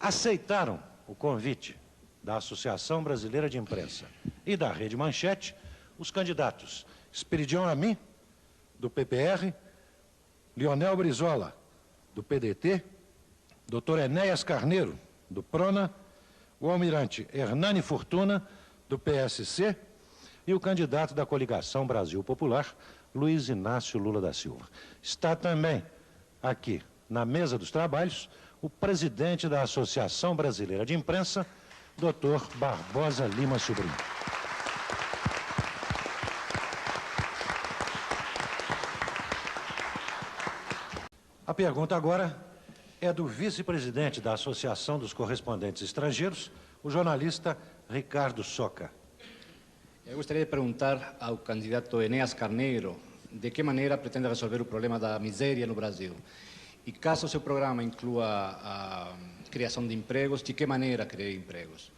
aceitaram o convite da Associação Brasileira de Imprensa e da Rede Manchete os candidatos Esperidião Amin, do PPR, Leonel Brizola, do PDT, Dr. Enéas Carneiro, do PRONA, o almirante Hernani Fortuna, do PSC, e o candidato da coligação Brasil Popular, Luiz Inácio Lula da Silva. Está também aqui, na mesa dos trabalhos, o presidente da Associação Brasileira de Imprensa, Dr. Barbosa Lima Sobrinho. A pergunta agora é do vice-presidente da Associação dos Correspondentes Estrangeiros, o jornalista Ricardo Soca. Eu gostaria de perguntar ao candidato Enéas Carneiro de que maneira pretende resolver o problema da miséria no Brasil. E caso o seu programa inclua a criação de empregos, de que maneira criar empregos?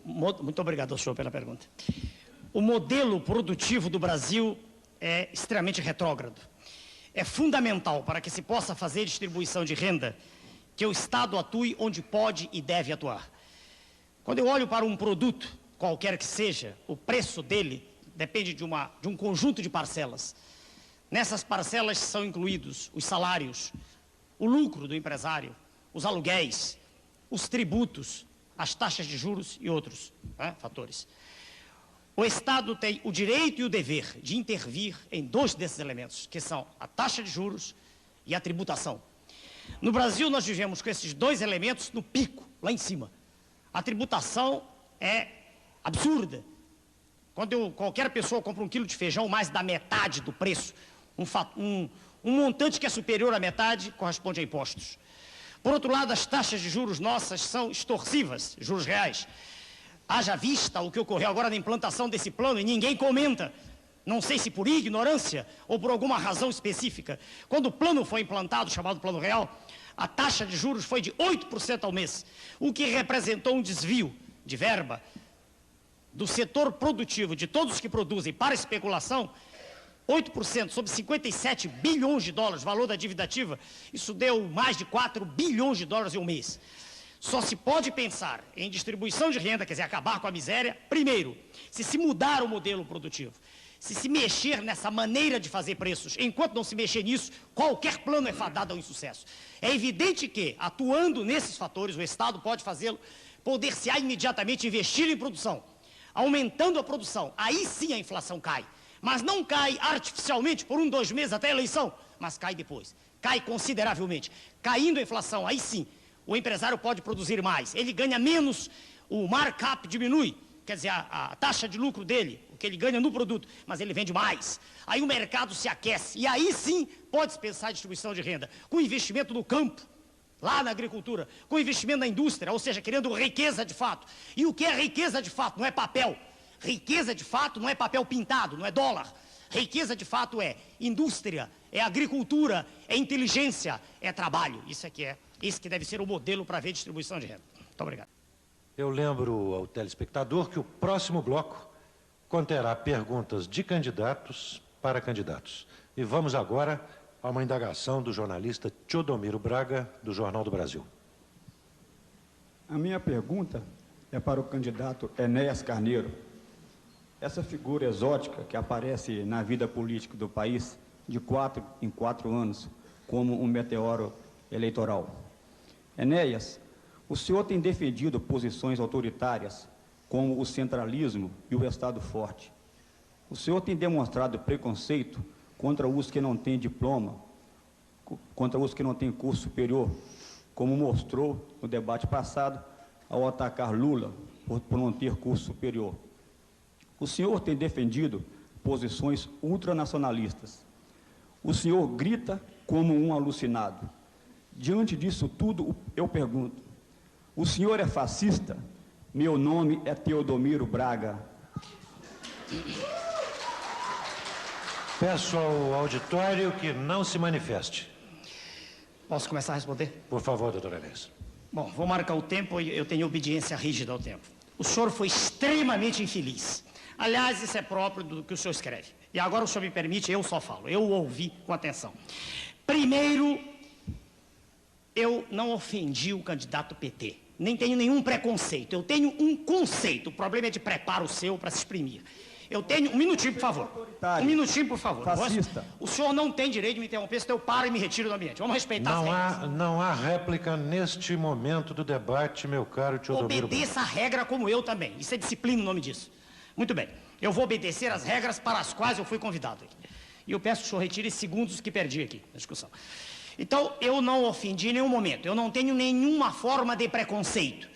Muito obrigado, senhor, pela pergunta. O modelo produtivo do Brasil é extremamente retrógrado. É fundamental para que se possa fazer distribuição de renda que o Estado atue onde pode e deve atuar. Quando eu olho para um produto, qualquer que seja, o preço dele depende de um conjunto de parcelas. Nessas parcelas são incluídos os salários, o lucro do empresário, os aluguéis, os tributos, as taxas de juros e outros fatores. O Estado tem o direito e o dever de intervir em dois desses elementos, que são a taxa de juros e a tributação. No Brasil, nós vivemos com esses dois elementos no pico, lá em cima. A tributação é absurda. Quando qualquer pessoa compra 1 quilo de feijão, mais da metade do preço, um montante que é superior à metade corresponde a impostos. Por outro lado, as taxas de juros nossas são extorsivas, juros reais. Haja vista o que ocorreu agora na implantação desse plano e ninguém comenta. Não sei se por ignorância ou por alguma razão específica. Quando o plano foi implantado, chamado Plano Real, a taxa de juros foi de 8% ao mês, o que representou um desvio de verba do setor produtivo, de todos os que produzem para especulação. 8% sobre 57 bilhões de dólares, valor da dívida ativa, isso deu mais de 4 bilhões de dólares em um mês. Só se pode pensar em distribuição de renda, quer dizer, acabar com a miséria, primeiro, se mudar o modelo produtivo, se mexer nessa maneira de fazer preços. Enquanto não se mexer nisso, qualquer plano é fadado ao insucesso. É evidente que, atuando nesses fatores, o Estado pode fazê-lo, poder-se-á imediatamente investir em produção, aumentando a produção. Aí sim a inflação cai. Mas não cai artificialmente por 1, 2 meses até a eleição, mas cai depois. Cai consideravelmente. Caindo a inflação, aí sim, o empresário pode produzir mais. Ele ganha menos, o markup diminui, quer dizer, a taxa de lucro dele, o que ele ganha no produto, mas ele vende mais. Aí o mercado se aquece, e aí sim pode-se pensar em distribuição de renda, com investimento no campo, lá na agricultura, com investimento na indústria, ou seja, criando riqueza de fato. E o que é riqueza de fato? Não é papel. Riqueza de fato não é papel pintado, não é dólar. Riqueza de fato é indústria, é agricultura, é inteligência, é trabalho. Isso que deve ser o modelo para ver distribuição de renda. Muito obrigado. Eu lembro ao telespectador que o próximo bloco conterá perguntas de candidatos para candidatos. E vamos agora a uma indagação do jornalista Teodomiro Braga, do Jornal do Brasil. A minha pergunta é para o candidato Enéas Carneiro. Essa figura exótica que aparece na vida política do país de 4 em 4 anos como um meteoro eleitoral. Enéas, o senhor tem defendido posições autoritárias como o centralismo e o Estado forte. O senhor tem demonstrado preconceito contra os que não têm diploma, contra os que não têm curso superior, como mostrou no debate passado ao atacar Lula por não ter curso superior. O senhor tem defendido posições ultranacionalistas. O senhor grita como um alucinado. Diante disso tudo, eu pergunto, o senhor é fascista? Meu nome é Teodomiro Braga. Peço ao auditório que não se manifeste. Posso começar a responder? Por favor, doutor Enéas. Bom, vou marcar o tempo e eu tenho obediência rígida ao tempo. O senhor foi extremamente infeliz. Aliás, isso é próprio do que o senhor escreve. E agora o senhor me permite, eu só falo. Eu ouvi com atenção. Primeiro, eu não ofendi o candidato PT, nem tenho nenhum preconceito. Eu tenho um conceito, o problema é de preparo seu para se exprimir. Eu tenho... Um minutinho, por favor. Um minutinho, por favor. Fascista. O senhor não tem direito de me interromper, senão eu paro e me retiro do ambiente. Vamos respeitar as regras. Não há réplica neste momento do debate, meu caro Teodomiro. Obedeça a regra como eu também. Isso é disciplina o nome disso. Muito bem. Eu vou obedecer as regras para as quais eu fui convidado aqui. E eu peço que o senhor retire segundos que perdi aqui na discussão. Então, eu não ofendi em nenhum momento. Eu não tenho nenhuma forma de preconceito.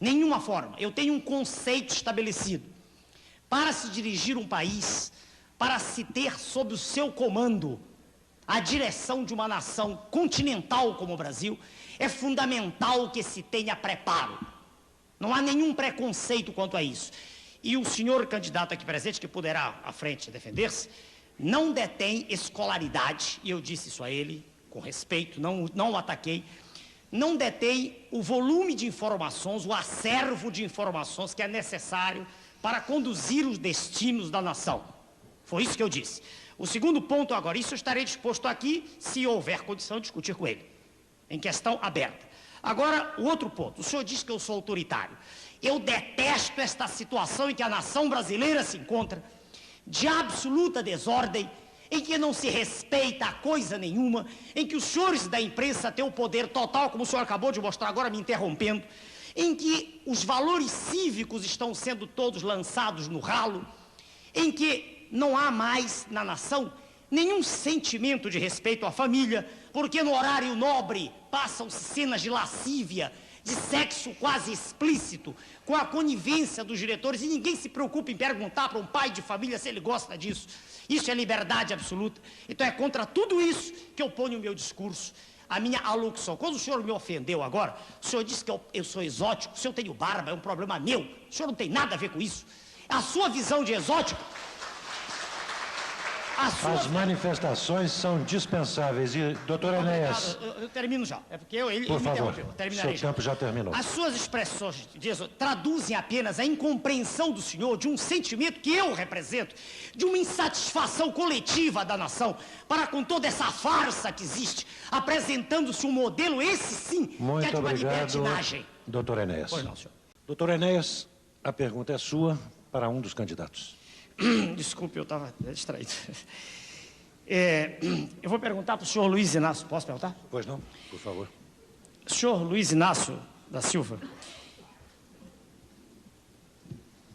Nenhuma forma. Eu tenho um conceito estabelecido. Para se dirigir um país, para se ter sob o seu comando a direção de uma nação continental como o Brasil, é fundamental que se tenha preparo. Não há nenhum preconceito quanto a isso. E o senhor candidato aqui presente, que poderá à frente defender-se, não detém escolaridade, e eu disse isso a ele, com respeito, não o ataquei, não detém o volume de informações, o acervo de informações que é necessário para conduzir os destinos da nação. Foi isso que eu disse. O segundo ponto agora, isso eu estarei disposto aqui, se houver condição de discutir com ele, em questão aberta. Agora, o outro ponto, o senhor diz que eu sou autoritário. Eu detesto esta situação em que a nação brasileira se encontra, de absoluta desordem, em que não se respeita coisa nenhuma, em que os senhores da imprensa têm o poder total, como o senhor acabou de mostrar agora me interrompendo, em que os valores cívicos estão sendo todos lançados no ralo, em que não há mais na nação nenhum sentimento de respeito à família, porque no horário nobre passam-se cenas de lascívia, de sexo quase explícito, com a conivência dos diretores, e ninguém se preocupa em perguntar para um pai de família se ele gosta disso. Isso é liberdade absoluta. Então é contra tudo isso que eu ponho o meu discurso, a minha alocução. Quando o senhor me ofendeu agora, o senhor disse que eu sou exótico, se eu tenho barba é um problema meu, o senhor não tem nada a ver com isso. A sua visão de exótico... As manifestações são dispensáveis. E, doutor Enéas... Eu termino já. É porque ele por me favor, interrompeu. Terminarei seu tempo já terminou. As suas expressões traduzem apenas a incompreensão do senhor de um sentimento que eu represento, de uma insatisfação coletiva da nação, para com toda essa farsa que existe, apresentando-se um modelo, esse sim, que é de uma libertinagem. Doutor Enéas. Pois não, senhor. Doutor Enéas, a pergunta é sua para um dos candidatos. Desculpe, eu estava distraído. Eu vou perguntar para o senhor Luiz Inácio. Posso perguntar? Pois não, por favor. Senhor Luiz Inácio da Silva,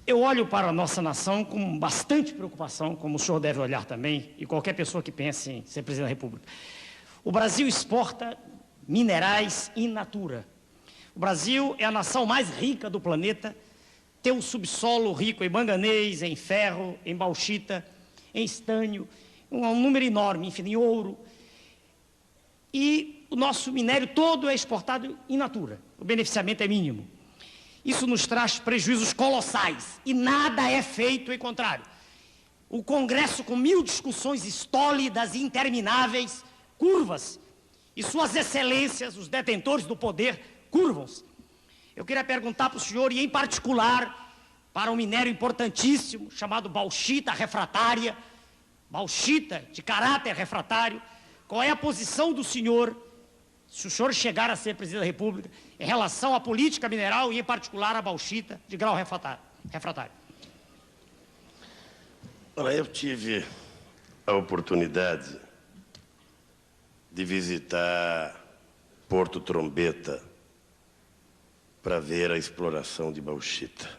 eu olho para a nossa nação com bastante preocupação, como o senhor deve olhar também, e qualquer pessoa que pense em ser presidente da República. O Brasil exporta minerais in natura. O Brasil é a nação mais rica do planeta, tem um subsolo rico em manganês, em ferro, em bauxita, em estânio, um número enorme, enfim, em ouro. E o nosso minério todo é exportado in natura. O beneficiamento é mínimo. Isso nos traz prejuízos colossais e nada é feito em contrário. O Congresso, com 1000 discussões estólidas e intermináveis, curvas, e suas excelências, os detentores do poder, curvam-se. Eu queria perguntar para o senhor, e em particular, para um minério importantíssimo, chamado bauxita refratária, bauxita de caráter refratário, qual é a posição do senhor, se o senhor chegar a ser presidente da República, em relação à política mineral e, em particular, à bauxita de grau refratário? Olha, eu tive a oportunidade de visitar Porto Trombeta para ver a exploração de bauxita.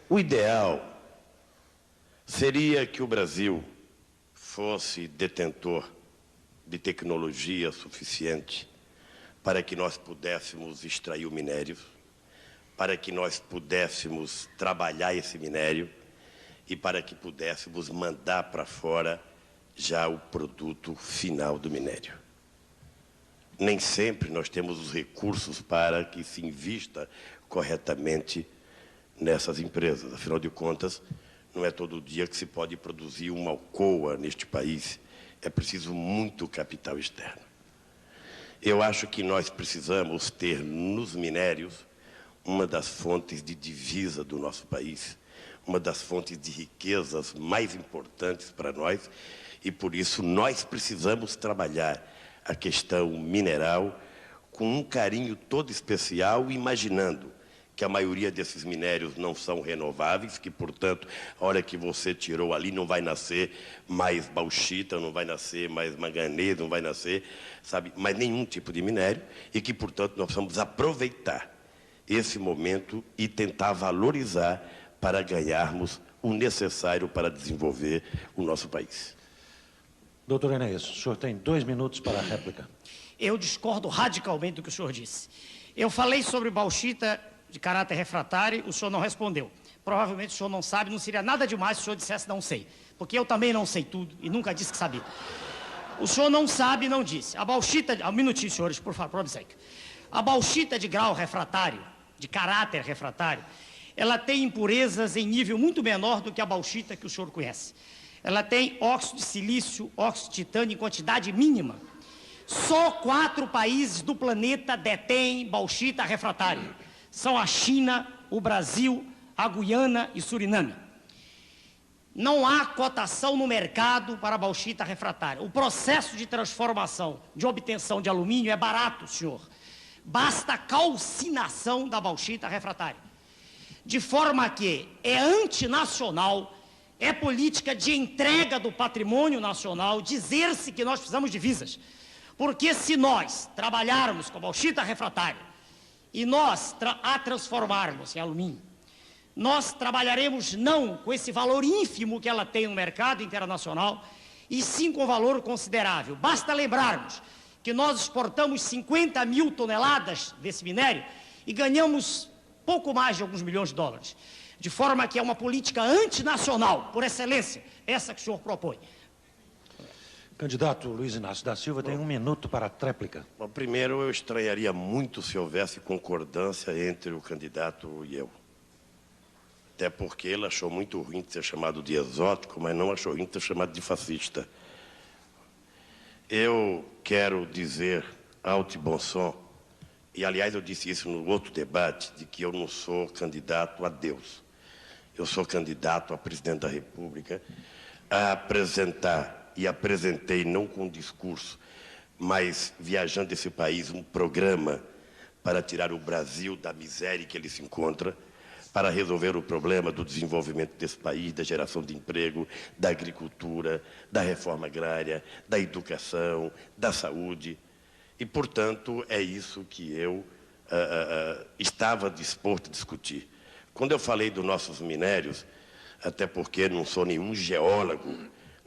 O ideal seria que o Brasil fosse detentor de tecnologia suficiente para que nós pudéssemos extrair o minério, para que nós pudéssemos trabalhar esse minério e para que pudéssemos mandar para fora já o produto final do minério. Nem sempre nós temos os recursos para que se invista corretamente nessas empresas. Afinal de contas, não é todo dia que se pode produzir uma Alcoa neste país. É preciso muito capital externo. Eu acho que nós precisamos ter nos minérios uma das fontes de divisa do nosso país, uma das fontes de riquezas mais importantes para nós, e por isso nós precisamos trabalhar a questão mineral com um carinho todo especial, imaginando que a maioria desses minérios não são renováveis, que, portanto, a hora que você tirou ali não vai nascer mais bauxita, não vai nascer mais manganês, não vai nascer, sabe, mais nenhum tipo de minério, e que, portanto, nós precisamos aproveitar esse momento e tentar valorizar para ganharmos o necessário para desenvolver o nosso país. Doutor Enéas, o senhor tem 2 minutos para a réplica. Eu discordo radicalmente do que o senhor disse. Eu falei sobre bauxita de caráter refratário, o senhor não respondeu. Provavelmente o senhor não sabe, não seria nada demais se o senhor dissesse não sei. Porque eu também não sei tudo e nunca disse que sabia. O senhor não sabe e não disse. A bauxita, um minutinho, senhores, por favor, obsequio. A bauxita de grau refratário, de caráter refratário, ela tem impurezas em nível muito menor do que a bauxita que o senhor conhece. Ela tem óxido de silício, óxido de titânio em quantidade mínima. Só 4 países do planeta detêm bauxita refratária. São a China, o Brasil, a Guiana e Suriname. Não há cotação no mercado para a bauxita refratária. O processo de transformação, de obtenção de alumínio é barato, senhor. Basta a calcinação da bauxita refratária. De forma que é antinacional, é política de entrega do patrimônio nacional dizer-se que nós precisamos de divisas. Porque se nós trabalharmos com a bauxita refratária e nós a transformarmos em alumínio, nós trabalharemos não com esse valor ínfimo que ela tem no mercado internacional, e sim com valor considerável. Basta lembrarmos que nós exportamos 50 mil toneladas desse minério e ganhamos pouco mais de alguns milhões de dólares. De forma que é uma política antinacional, por excelência, essa que o senhor propõe. Candidato Luiz Inácio da Silva tem 1 minuto para a tréplica. Bom, primeiro, eu estranharia muito se houvesse concordância entre o candidato e eu. Até porque ele achou muito ruim de ser chamado de exótico, mas não achou ruim de ser chamado de fascista. Eu quero dizer alto e bom som, e aliás eu disse isso no outro debate, de que eu não sou candidato a Deus. Eu sou candidato a presidente da República a apresentar, e apresentei não com discurso, mas viajando esse país, um programa para tirar o Brasil da miséria que ele se encontra, para resolver o problema do desenvolvimento desse país, da geração de emprego, da agricultura, da reforma agrária, da educação, da saúde. E, portanto, é isso que eu estava disposto a discutir. Quando eu falei dos nossos minérios, até porque não sou nenhum geólogo,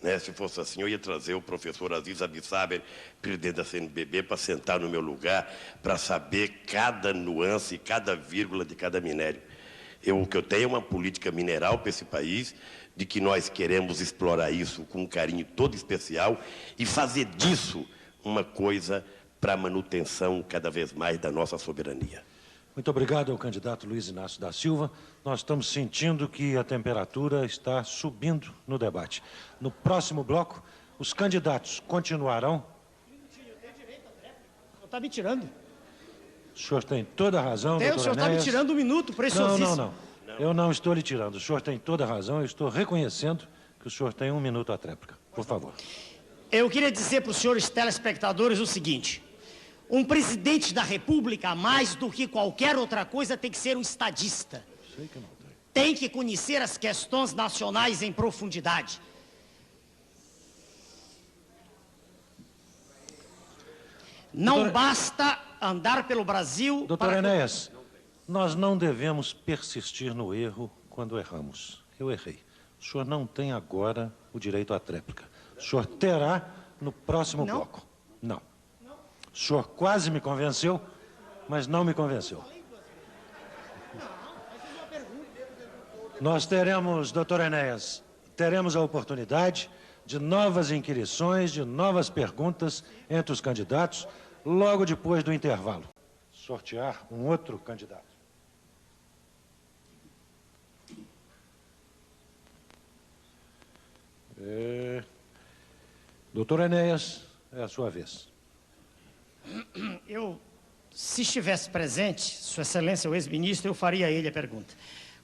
né? Se fosse assim, eu ia trazer o professor Aziz Abissaber, presidente da CNBB, para sentar no meu lugar, para saber cada nuance, cada vírgula de cada minério. O que eu tenho é uma política mineral para esse país, de que nós queremos explorar isso com um carinho todo especial e fazer disso uma coisa para a manutenção cada vez mais da nossa soberania. Muito obrigado ao candidato Luiz Inácio da Silva. Nós estamos sentindo que a temperatura está subindo no debate. No próximo bloco, os candidatos continuarão... O senhor está me tirando. O senhor tem toda a razão, doutor O senhor está me Enéas. tirando 1 minuto, preciosíssimo. Não. Eu não estou lhe tirando. O senhor tem toda a razão. Eu estou reconhecendo que o senhor tem 1 minuto à tréplica. Por favor. Eu queria dizer para os senhores telespectadores o seguinte: um presidente da República, mais do que qualquer outra coisa, tem que ser um estadista. Sei que não tem. Tem que conhecer as questões nacionais em profundidade. Não basta andar pelo Brasil... Doutor Enéas, nós não devemos persistir no erro quando erramos. Eu errei. O senhor não tem agora o direito à tréplica. O senhor terá no próximo bloco. Não. O senhor quase me convenceu, mas não me convenceu. Nós teremos, doutor Enéas, teremos a oportunidade de novas inquirições, de novas perguntas entre os candidatos, logo depois do intervalo. Sortear um outro candidato. Doutor Enéas, é a sua vez. Se estivesse presente, Sua Excelência, o ex-ministro, eu faria a ele a pergunta.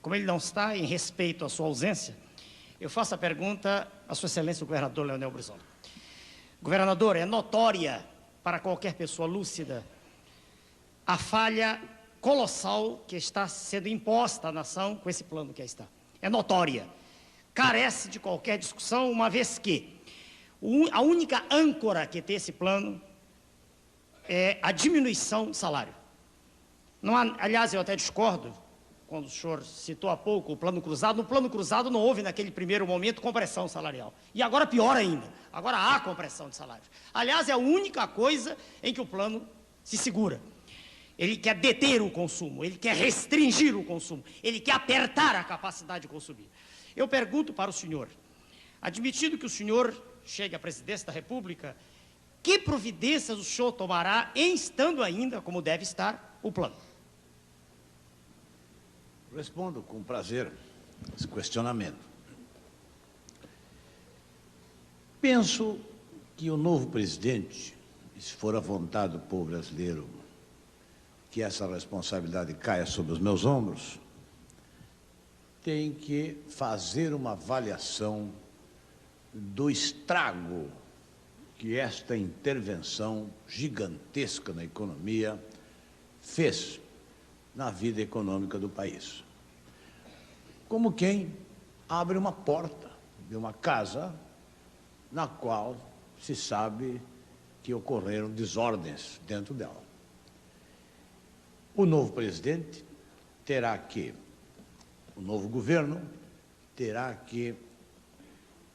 Como ele não está, em respeito à sua ausência, eu faço a pergunta à Sua Excelência, o governador Leonel Brizola. Governador, é notória para qualquer pessoa lúcida a falha colossal que está sendo imposta à nação com esse plano que aí está. É notória. Carece de qualquer discussão, uma vez que a única âncora que tem esse plano é a diminuição do salário. Não há, aliás, eu até discordo, quando o senhor citou há pouco o plano cruzado. No plano cruzado não houve, naquele primeiro momento, compressão salarial. E agora pior ainda, agora há compressão de salários. Aliás, é a única coisa em que o plano se segura. Ele quer deter o consumo, ele quer restringir o consumo, ele quer apertar a capacidade de consumir. Eu pergunto para o senhor, admitindo que o senhor chegue à presidência da República, que providências o senhor tomará, em estando ainda, como deve estar, o plano? Respondo com prazer esse questionamento. Penso que o novo presidente, se for a vontade do povo brasileiro, que essa responsabilidade caia sobre os meus ombros, tem que fazer uma avaliação do estrago que esta intervenção gigantesca na economia fez na vida econômica do país. Como quem abre uma porta de uma casa na qual se sabe que ocorreram desordens dentro dela. O novo presidente terá que, o novo governo terá que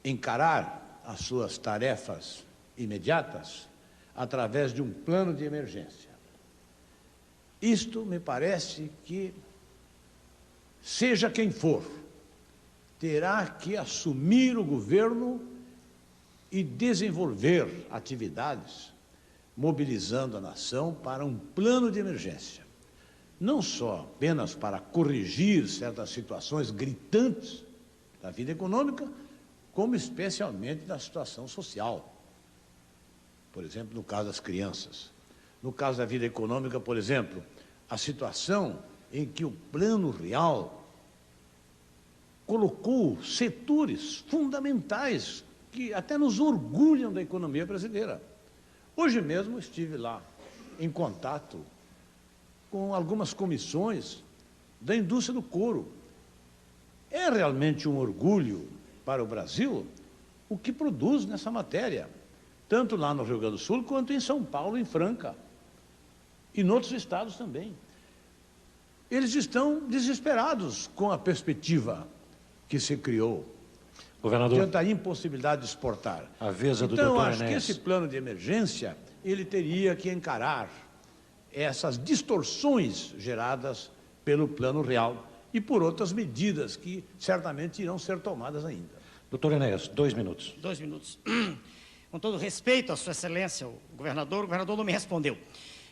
encarar as suas tarefas imediatas através de um plano de emergência. Isto me parece que, seja quem for, terá que assumir o governo e desenvolver atividades, mobilizando a nação para um plano de emergência. Não só apenas para corrigir certas situações gritantes da vida econômica, como especialmente da situação social. Por exemplo, no caso das crianças. No caso da vida econômica, por exemplo, a situação em que o Plano Real colocou setores fundamentais que até nos orgulham da economia brasileira. Hoje mesmo estive lá em contato com algumas comissões da indústria do couro. É realmente um orgulho para o Brasil o que produz nessa matéria, tanto lá no Rio Grande do Sul, quanto em São Paulo, em Franca, e em outros estados também. Eles estão desesperados com a perspectiva que se criou, Governador, diante da impossibilidade de exportar. a veza do Então, doutor acho que Enéas. esse plano de emergência, ele teria que encarar essas distorções geradas pelo Plano Real e por outras medidas que certamente irão ser tomadas ainda. Doutor Enéas, 2 minutos. 2 minutos. Com todo respeito à Sua Excelência, o governador não me respondeu.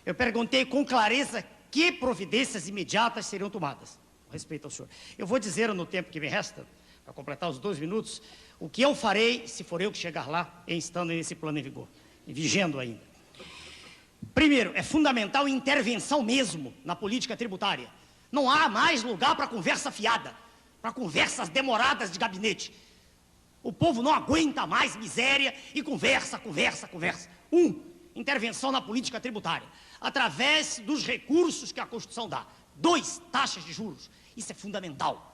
Eu perguntei com clareza que providências imediatas seriam tomadas. Com respeito ao senhor. Eu vou dizer no tempo que me resta, para completar os 2 minutos, o que eu farei se for eu que chegar lá, estando nesse plano em vigor, e vigendo ainda. Primeiro, é fundamental intervenção mesmo na política tributária. Não há mais lugar para conversa fiada, para conversas demoradas de gabinete. O povo não aguenta mais miséria e conversa. Intervenção na política tributária, através dos recursos que a Constituição dá. 2, taxas de juros. Isso é fundamental.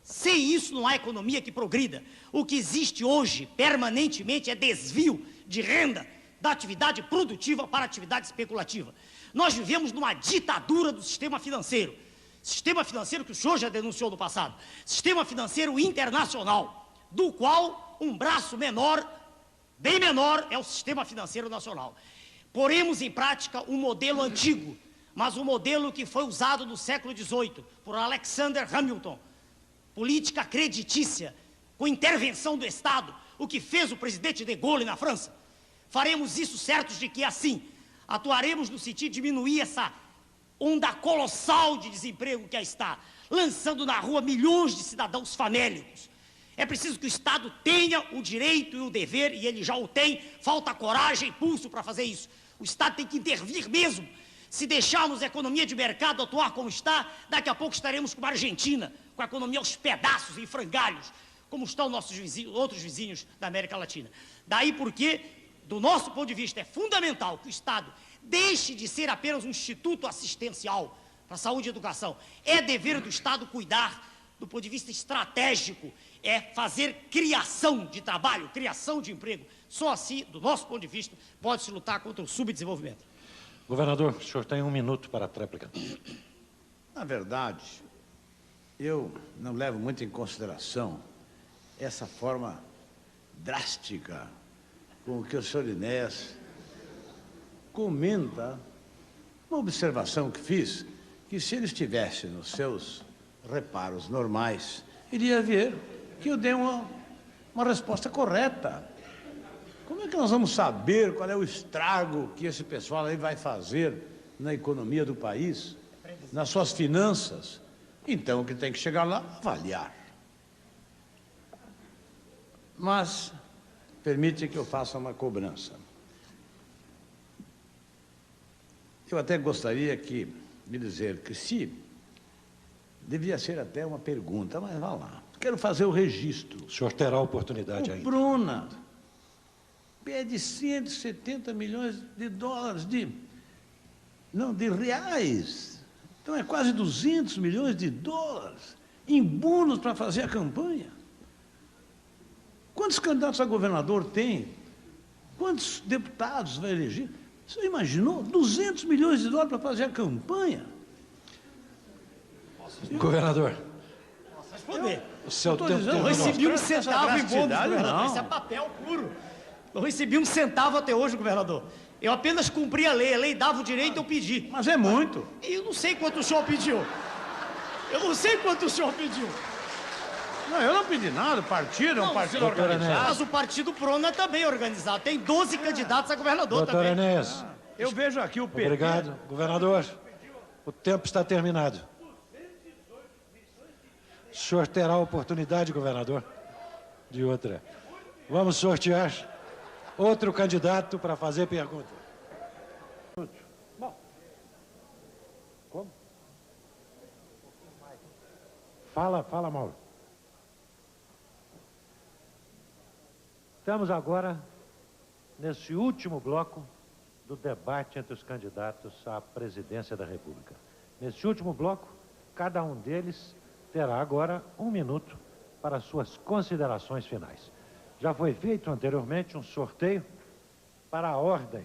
Sem isso não há economia que progrida. O que existe hoje, permanentemente, é desvio de renda da atividade produtiva para a atividade especulativa. Nós vivemos numa ditadura do sistema financeiro que o senhor já denunciou no passado, sistema financeiro internacional, do qual um braço menor, bem menor, é o sistema financeiro nacional. Poremos em prática um modelo antigo, mas um modelo que foi usado no século XVIII por Alexander Hamilton, política creditícia, com intervenção do Estado, o que fez o presidente de Gaulle na França. Faremos isso certos de que, assim, atuaremos no sentido de diminuir essa onda colossal de desemprego que aí está, lançando na rua milhões de cidadãos famélicos. É preciso que o Estado tenha o direito e o dever, e ele já o tem, falta coragem e pulso para fazer isso. O Estado tem que intervir mesmo. Se deixarmos a economia de mercado atuar como está, daqui a pouco estaremos como a Argentina, com a economia aos pedaços, em frangalhos, como estão nossos vizinhos, outros vizinhos da América Latina. Daí porque do nosso ponto de vista, é fundamental que o Estado deixe de ser apenas um instituto assistencial para saúde e educação. É dever do Estado cuidar do ponto de vista estratégico, é fazer criação de trabalho, criação de emprego. Só assim, do nosso ponto de vista, pode-se lutar contra o subdesenvolvimento. Governador, o senhor tem 1 minuto para a tréplica. Na verdade, eu não levo muito em consideração essa forma drástica com que o senhor Enéas comenta uma observação que fiz, que se ele estivesse nos seus reparos normais, iria ver que eu dei uma resposta correta. Como é que nós vamos saber qual é o estrago que esse pessoal aí vai fazer na economia do país, nas suas finanças? Então, o que tem que chegar lá, avaliar. Mas, permite que eu faça uma cobrança. Eu até gostaria de dizer que se devia ser até uma pergunta, mas vá lá. Quero fazer o registro. O senhor terá oportunidade O ainda. Bruna pede 170 milhões de dólares, de reais. Então é quase 200 milhões de dólares em bônus para fazer a campanha. Quantos candidatos a governador tem? Quantos deputados vai eleger? Você imaginou? 200 milhões de dólares para fazer a campanha? Governador, Posso responder? o seu tô tempo dizendo, Não terminou. recebi um mostrar essa centavo em bônus, drasticidade, governador. não. Isso é papel puro. Não recebi um centavo até hoje, governador. Eu apenas cumpri a lei dava o direito, eu pedi. Mas é muito. E eu não sei quanto o senhor pediu. Eu não sei quanto o senhor pediu. Não, eu não pedi nada, o partido é um partido doutor organizado. Mas o partido Prona também é organizado. Tem 12 candidatos a governador Doutor também. Enéas, Eu vejo aqui o PT. obrigado. Governador, o tempo está terminado. O senhor terá a oportunidade, governador, de outra. Vamos sortear outro candidato para fazer pergunta. Bom. Como? Fala, Mauro. Estamos agora nesse último bloco do debate entre os candidatos à presidência da República. Nesse último bloco, cada um deles terá agora 1 minuto para suas considerações finais. Já foi feito anteriormente um sorteio para a ordem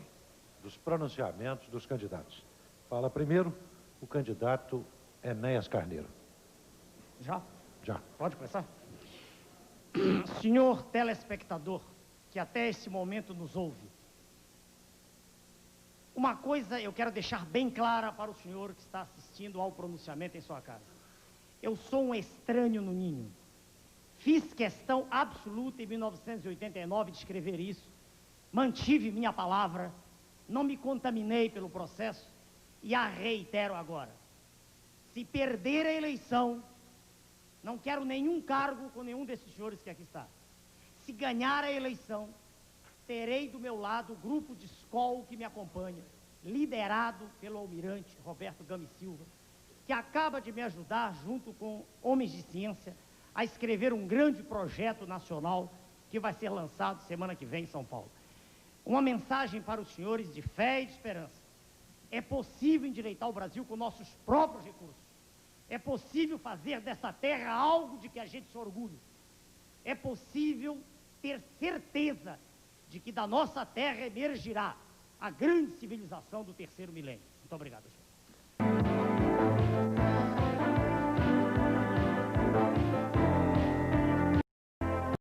dos pronunciamentos dos candidatos. Fala primeiro o candidato Enéas Carneiro. Já? Já. Pode começar? Senhor telespectador, que até esse momento nos ouve, uma coisa eu quero deixar bem clara para o senhor que está assistindo ao pronunciamento em sua casa. Eu sou um estranho no ninho. Fiz questão absoluta em 1989 de escrever isso, mantive minha palavra, não me contaminei pelo processo e a reitero agora. Se perder a eleição, não quero nenhum cargo com nenhum desses senhores que aqui está. Se ganhar a eleição, terei do meu lado o grupo de escola que me acompanha, liderado pelo almirante Roberto Gama Silva, que acaba de me ajudar, junto com homens de ciência, a escrever um grande projeto nacional que vai ser lançado semana que vem em São Paulo. Uma mensagem para os senhores de fé e de esperança. É possível endireitar o Brasil com nossos próprios recursos. É possível fazer dessa terra algo de que a gente se orgulha. É possível ter certeza de que da nossa terra emergirá a grande civilização do terceiro milênio. Muito obrigado, senhor.